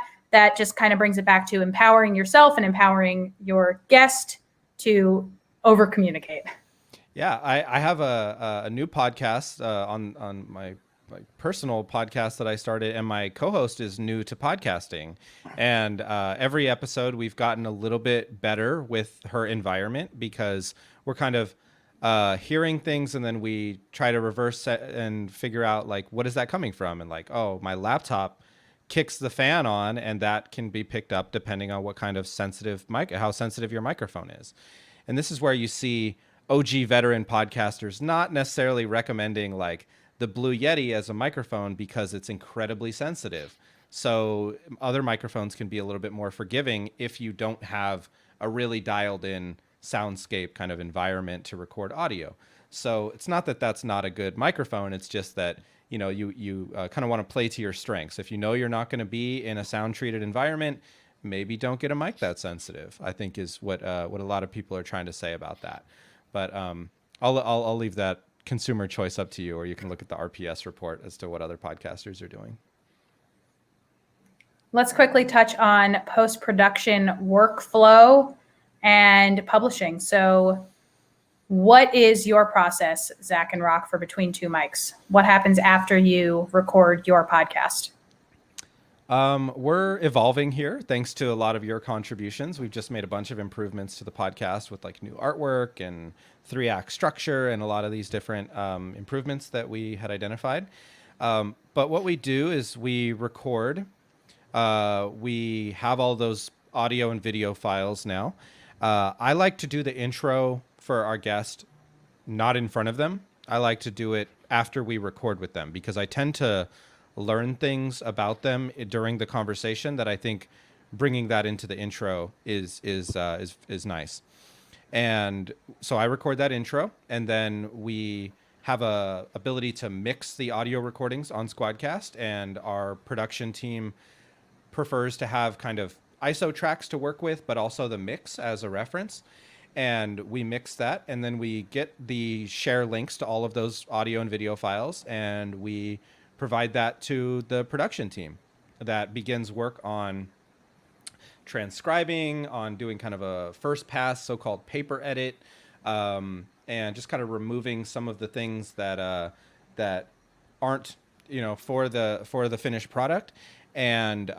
just kind of brings it back to empowering yourself and empowering your guest to over communicate. Yeah, I have a new podcast on my personal podcast that I started, and my co-host is new to podcasting. And every episode we've gotten a little bit better with her environment, because we're kind of hearing things and then we try to reverse and figure out, like, what is that coming from? And like, oh, my laptop kicks the fan on, and that can be picked up depending on what kind of how sensitive your microphone is. And this is where you see OG veteran podcasters not necessarily recommending like the Blue Yeti as a microphone because it's incredibly sensitive. So other microphones can be a little bit more forgiving if you don't have a really dialed in soundscape kind of environment to record audio. So it's not that that's not a good microphone. It's just that, you know, you kind of want to play to your strengths. If you know you're not going to be in a sound treated environment, maybe don't get a mic that sensitive, I think is what a lot of people are trying to say about that. But I'll leave that consumer choice up to you, or you can look at the RPS report as to what other podcasters are doing. Let's quickly touch on post-production workflow and publishing. So what is your process, Zach and Rock, for Between Two Mics? What happens after you record your podcast? We're evolving here thanks to a lot of your contributions. We've just made a bunch of improvements to the podcast with like new artwork and 3-act structure and a lot of these different improvements that we had identified. But what we do is we record. We have all those audio and video files now. I like to do the intro for our guest not in front of them. I like to do it after we record with them, because I tend to learn things about them during the conversation that I think bringing that into the intro is nice. And so I record that intro, and then we have a ability to mix the audio recordings on Squadcast, and our production team prefers to have kind of ISO tracks to work with, but also the mix as a reference. And we mix that, and then we get the share links to all of those audio and video files, and we provide that to the production team that begins work on transcribing, on doing kind of a first pass, so-called paper edit, and just kind of removing some of the things that that aren't, you know, for the finished product. And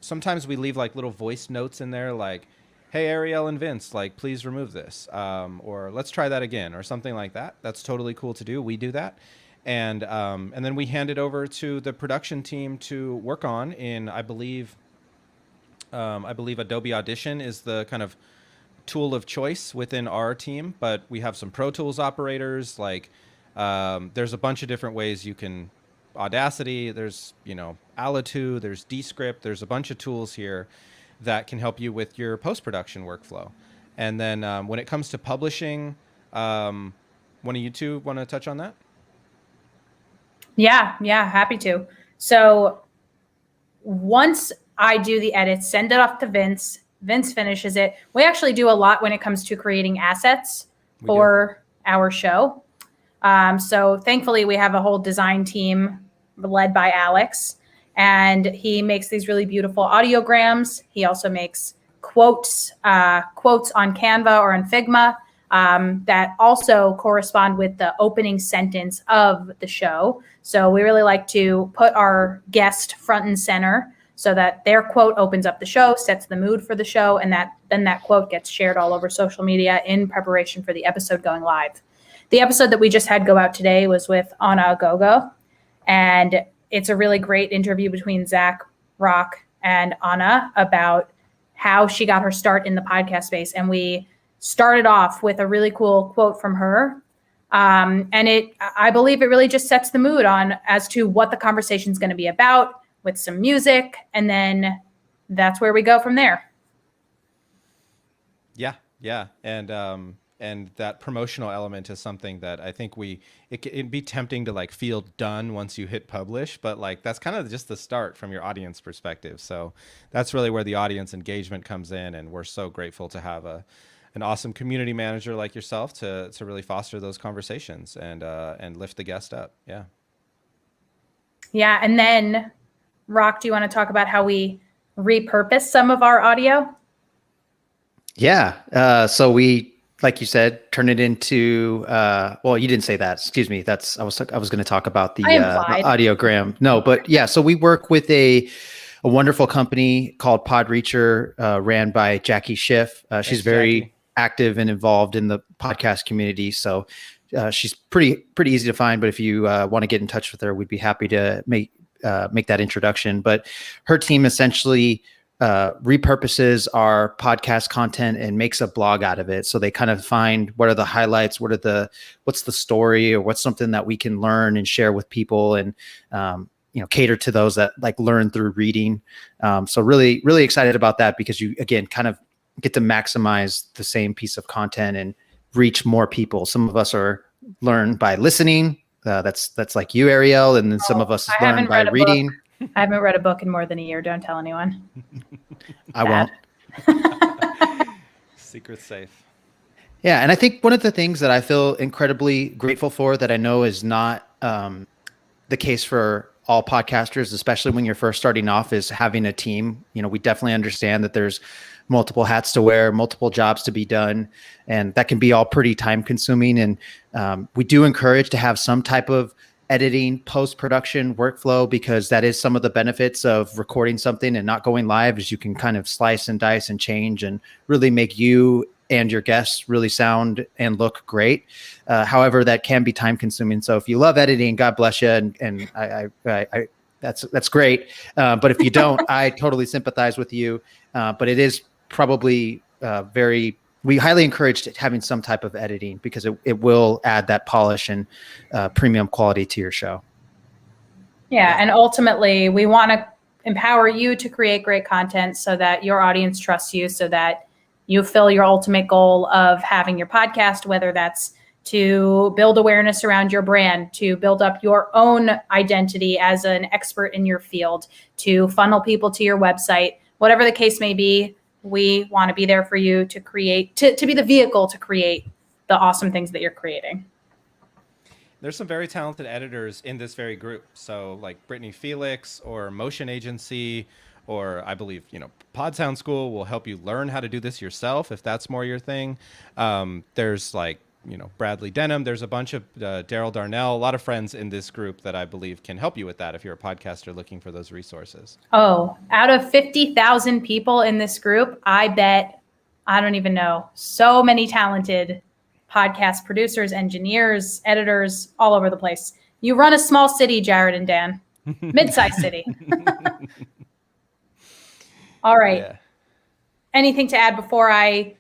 sometimes we leave like little voice notes in there, like, hey, Arielle and Vince, like, please remove this, or let's try that again, or something like that. That's totally cool to do. We do that. And then we hand it over to the production team to work on in, I believe Adobe Audition is the kind of tool of choice within our team, but we have some Pro Tools operators. Like, there's a bunch of different ways you can Audacity, there's, you know, Alitu, there's Descript, there's a bunch of tools here that can help you with your post-production workflow. And then when it comes to publishing, one of you two want to touch on that? Yeah, happy to. So once I do the edits, send it off to Vince. Vince finishes it. We actually do a lot when it comes to creating assets for our show. So thankfully we have a whole design team led by Alex, and he makes these really beautiful audiograms. He also makes quotes on Canva or on Figma that also correspond with the opening sentence of the show. So we really like to put our guest front and center so that their quote opens up the show, sets the mood for the show, and then that quote gets shared all over social media in preparation for the episode going live. The episode that we just had go out today was with Anna Gogo, and it's a really great interview between Zach Rock and Anna about how she got her start in the podcast space. And we started off with a really cool quote from her. And I believe it really just sets the mood on as to what the conversation is going to be about, with some music. And then that's where we go from there. Yeah. And that promotional element is something that I think it'd be tempting to like feel done once you hit publish, but like that's kind of just the start from your audience perspective. So that's really where the audience engagement comes in, and we're so grateful to have an awesome community manager like yourself to really foster those conversations and lift the guest up. Yeah, and then Rock, do you want to talk about how we repurpose some of our audio? Yeah. So we, like you said, turn it into, well, you didn't say that. Excuse me. I was going to talk about the audiogram. No, but yeah. So we work with a wonderful company called Podreacher, ran by Jackie Schiff. She's very active and involved in the podcast community. So she's pretty easy to find, but if you want to get in touch with her, we'd be happy to make that introduction. But her team essentially repurposes our podcast content and makes a blog out of it. So they kind of find what are the highlights, what's the story, or what's something that we can learn and share with people, and cater to those that like learn through reading. So really, really excited about that, because you again kind of get to maximize the same piece of content and reach more people. Some of us learn by listening. That's like you, Arielle, and then some of us learn by reading. I haven't read a book in more than a year. Don't tell anyone. I won't. Secret safe. Yeah. And I think one of the things that I feel incredibly grateful for, that I know is not the case for all podcasters, especially when you're first starting off, is having a team. We definitely understand that there's multiple hats to wear, multiple jobs to be done, and that can be all pretty time consuming. And we do encourage to have some type of editing, post-production workflow, because that is some of the benefits of recording something and not going live, is you can kind of slice and dice and change and really make you and your guests really sound and look great. However, that can be time consuming. So if you love editing, God bless you. And I that's great. But if you don't, I totally sympathize with you. But it is probably we highly encourage having some type of editing, because it will add that polish and premium quality to your show. Yeah. And ultimately, we want to empower you to create great content so that your audience trusts you, so that you fill your ultimate goal of having your podcast, whether that's to build awareness around your brand, to build up your own identity as an expert in your field, to funnel people to your website, whatever the case may be. We want to be there for you to create, to be the vehicle to create the awesome things that you're creating. There's some very talented editors in this very group. So like Brittany Felix or Motion Agency, or I believe, Pod Sound School will help you learn how to do this yourself if that's more your thing. There's like, Bradley Denham. There's a bunch of Daryl Darnell, a lot of friends in this group that I believe can help you with that if you're a podcaster looking for those resources. Oh, out of 50,000 people in this group, I bet, I don't even know, so many talented podcast producers, engineers, editors, all over the place. You run a small city, Jared and Dan, mid-sized city. All right. Yeah. Anything to add before I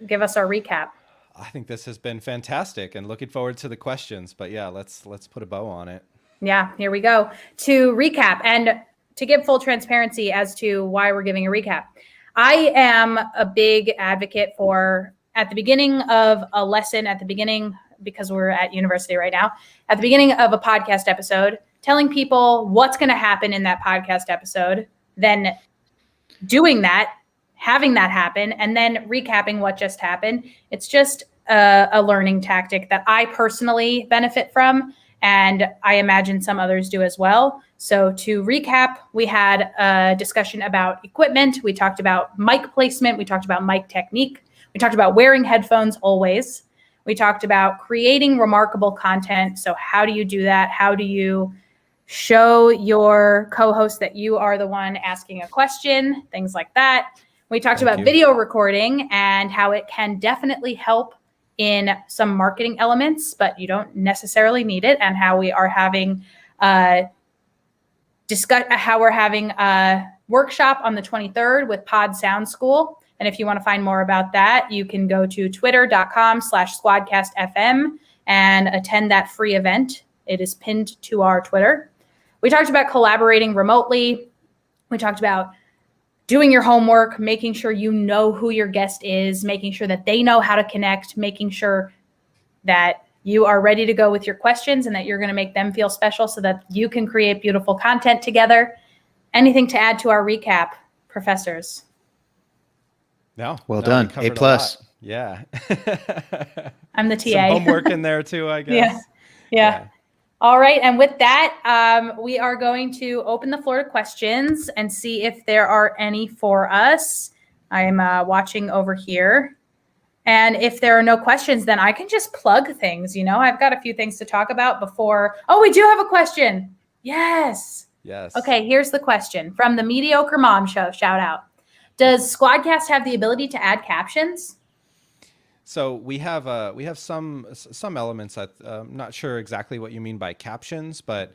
give us our recap? I think this has been fantastic, and looking forward to the questions. But yeah, let's put a bow on it. Yeah, here we go. To recap and to give full transparency as to why we're giving a recap. I am a big advocate for, at the beginning of a lesson, because we're at university right now, at the beginning of a podcast episode, telling people what's going to happen in that podcast episode, then doing that, having that happen, and then recapping what just happened. It's just a learning tactic that I personally benefit from, and I imagine some others do as well. So to recap, we had a discussion about equipment. We talked about mic placement. We talked about mic technique. We talked about wearing headphones always. We talked about creating remarkable content. So how do you do that? How do you show your co-host that you are the one asking a question? Things like that. We talked about video recording and how it can definitely help in some marketing elements, but you don't necessarily need it, and how we are having discuss how we're having a workshop on the 23rd with Pod Sound School. And if you want to find more about that, you can go to twitter.com/squadcastfm and attend that free event. It is pinned to our Twitter. We talked about collaborating remotely. We talked about doing your homework, making sure you know who your guest is, making sure that they know how to connect, making sure that you are ready to go with your questions and that you're going to make them feel special so that you can create beautiful content together. Anything to add to our recap, professors? No. Well done. We covered A+. Yeah. I'm the TA. Some homework in there too, I guess. Yeah. All right. And with that, we are going to open the floor to questions and see if there are any for us. I'm watching over here. And if there are no questions, then I can just plug things. I've got a few things to talk about before. Oh, we do have a question. Yes. Okay, here's the question from the Mediocre Mom Show. Shout out. Does Squadcast have the ability to add captions? So we have some elements. I'm not sure exactly what you mean by captions, but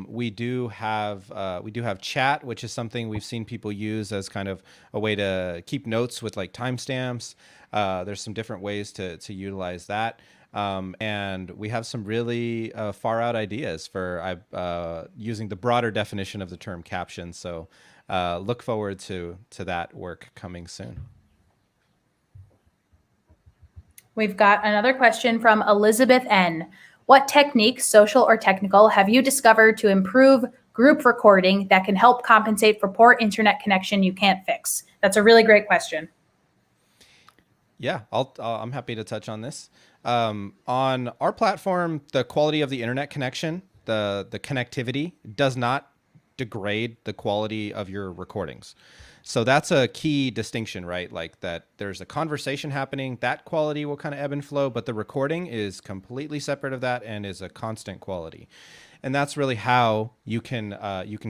we do have chat, which is something we've seen people use as kind of a way to keep notes with like timestamps. There's some different ways to utilize that. And we have some really far out ideas for using the broader definition of the term caption. So look forward to that work coming soon. We've got another question from Elizabeth N. What techniques, social or technical, have you discovered to improve group recording that can help compensate for poor internet connection you can't fix? That's a really great question. Yeah, I'm happy to touch on this. On our platform, the quality of the internet connection, the connectivity does not degrade the quality of your recordings. So that's a key distinction, right? Like that there's a conversation happening, that quality will kind of ebb and flow, but the recording is completely separate of that and is a constant quality. And that's really how you can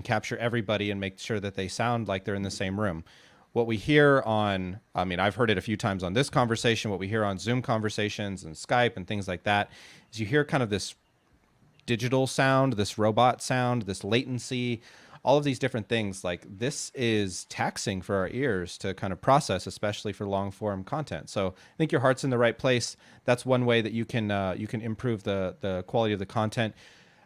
capture everybody and make sure that they sound like they're in the same room. What we hear I've heard it a few times on this conversation, what we hear on Zoom conversations and Skype and things like that, is you hear kind of this digital sound, this robot sound, this latency, all of these different things. Like this is taxing for our ears to kind of process, especially for long form content. So I think your heart's in the right place. That's one way that you can improve the quality of the content.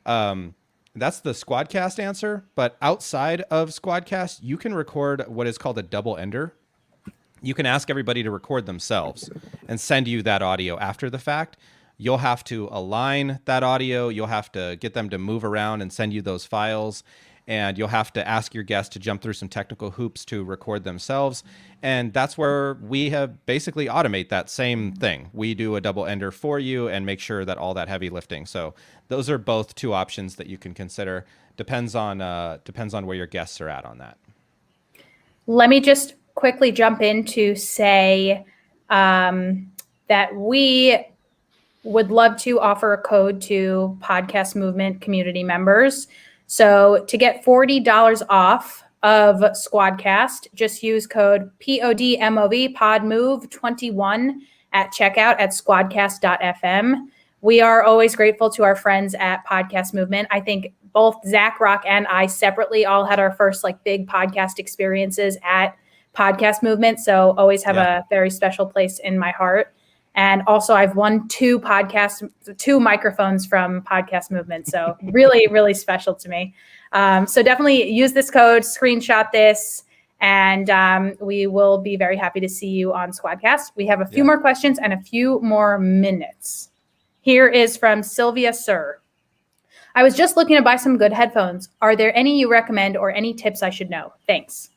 That's the Squadcast answer. But outside of Squadcast, you can record what is called a double ender. You can ask everybody to record themselves and send you that audio after the fact. You'll have to align that audio. You'll have to get them to move around and send you those files. And you'll have to ask your guest to jump through some technical hoops to record themselves. And that's where we have basically automate that same thing. We do a double ender for you and make sure that all that heavy lifting. So those are both two options that you can consider. Depends on where your guests are at on that. Let me just quickly jump in to say that we would love to offer a code to Podcast Movement community members. So to get $40 off of Squadcast, just use code PODMOV, PODMOVE21 at checkout at squadcast.fm. We are always grateful to our friends at Podcast Movement. I think both Zach, Rock, and I separately all had our first big podcast experiences at Podcast Movement. So always have a very special place in my heart. And also I've won two microphones from Podcast Movement. So really, really special to me. So definitely use this code, screenshot this, and we will be very happy to see you on Squadcast. We have a few more questions and a few more minutes. Here is from Sylvia Sir. I was just looking to buy some good headphones. Are there any you recommend or any tips I should know? Thanks.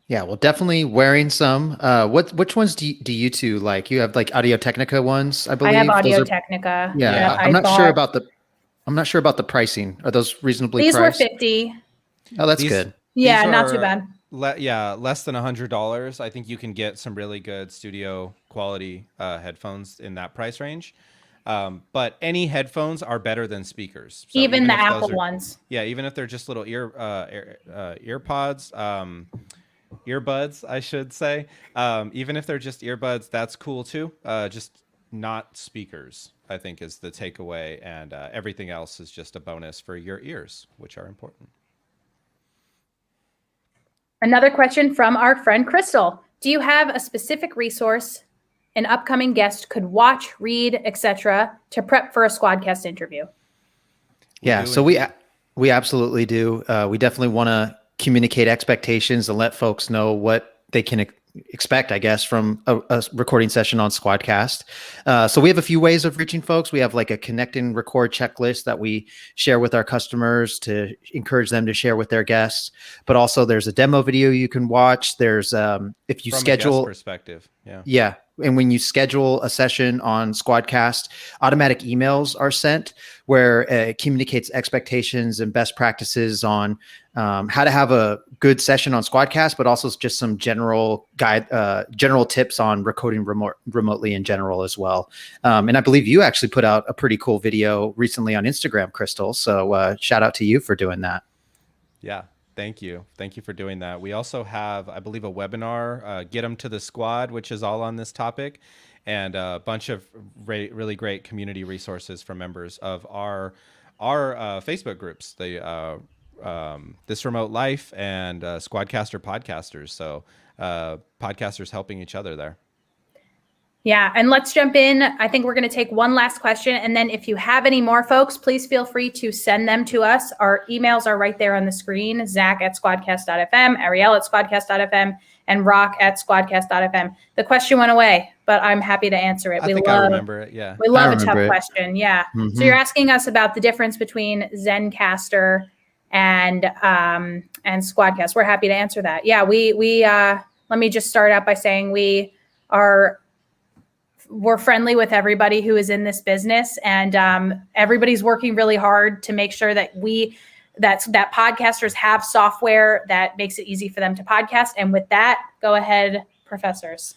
Yeah, well, definitely wearing some. Which ones do you two like? You have Audio Technica ones, I believe. I have Audio Technica. Yeah, I'm not sure about the pricing. Are those reasonably priced? These were $50. Oh, that's good. Yeah, not too bad. Less than $100. I think you can get some really good studio quality headphones in that price range. But any headphones are better than speakers. So even the Apple ones. Yeah, even if they're just little earbuds, I should say. Even if they're just earbuds, that's cool too. Just not speakers. I think, is the takeaway, and everything else is just a bonus for your ears, which are important. Another question from our friend Crystal. Do you have a specific resource an upcoming guest could watch, read, etc. to prep for a Squadcast interview? Yeah, so we absolutely do. We definitely want to communicate expectations and let folks know what they can expect, I guess, from a recording session on Squadcast. So we have a few ways of reaching folks. We have like a connect and record checklist that we share with our customers to encourage them to share with their guests. But also there's a demo video you can watch. There's if you from schedule a guest perspective. Yeah. And when you schedule a session on Squadcast, automatic emails are sent where it communicates expectations and best practices on how to have a good session on Squadcast, but also just some general general tips on recording remotely in general as well. And I believe you actually put out a pretty cool video recently on Instagram, Crystal. So shout out to you for doing that. Yeah. Thank you. Thank you for doing that. We also have, I believe, a webinar, Get 'em to the Squad, which is all on this topic, and a bunch of really great community resources for members of our Facebook groups, the This Remote Life and Squadcaster Podcasters. So podcasters helping each other there. Yeah, and let's jump in. I think we're going to take one last question. And then if you have any more, folks, please feel free to send them to us. Our emails are right there on the screen. Zach at squadcast.fm, Arielle at squadcast.fm, and Rock at squadcast.fm. The question went away, but I'm happy to answer it. I remember it, yeah. We love a tough question, yeah. Mm-hmm. So you're asking us about the difference between Zencastr and Squadcast. We're happy to answer that. Yeah, we let me just start out by saying we're friendly with everybody who is in this business, and everybody's working really hard to make sure that that podcasters have software that makes it easy for them to podcast. And with that, go ahead, professors.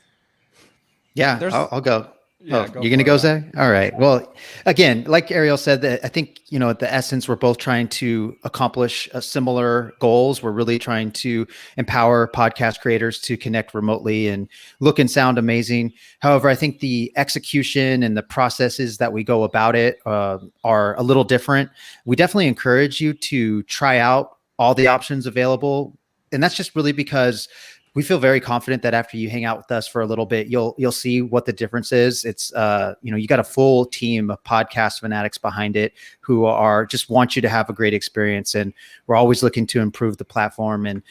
Yeah, I'll go. Yeah, you're going to go, Zach? All right. Well, again, like Arielle said, that I think, at the essence, we're both trying to accomplish similar goals. We're really trying to empower podcast creators to connect remotely and look and sound amazing. However, I think the execution and the processes that we go about it are a little different. We definitely encourage you to try out all the options available. And that's just really because we feel very confident that after you hang out with us for a little bit, you'll see what the difference is. It's you got a full team of podcast fanatics behind it who just want you to have a great experience, and we're always looking to improve the platform. And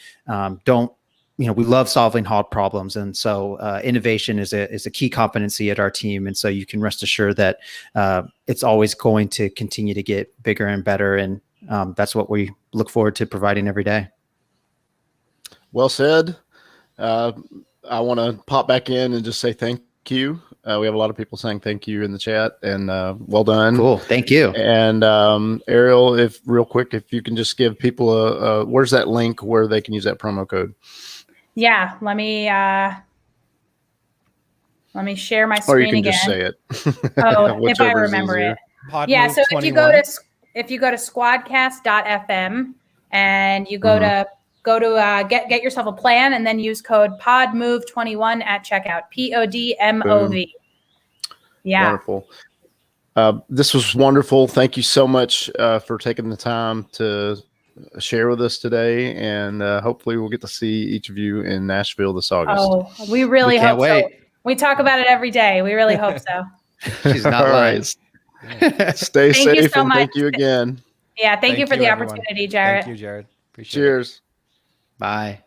we love solving hard problems, and so innovation is a key competency at our team. And so you can rest assured that it's always going to continue to get bigger and better, and that's what we look forward to providing every day. Well said. I want to pop back in and just say thank you. We have a lot of people saying thank you in the chat, and well done. Cool. Thank you. And Arielle, if you can just give people where's that link where they can use that promo code? Yeah, let me share my screen again. Or you can just say it. Oh, if I remember it. Yeah, so if you go to squadcast.fm and you go to get yourself a plan, and then use code PODMOVE21 at checkout. PODMOV. Yeah. Wonderful. This was wonderful. Thank you so much for taking the time to share with us today, and hopefully we'll get to see each of you in Nashville this August. Oh, we really hope so. We talk about it every day. We really hope so. She's not lying. Stay safe, and thank you again. Yeah, thank you for the opportunity, Jared. Thank you, Jared. Appreciate it. Cheers. Bye.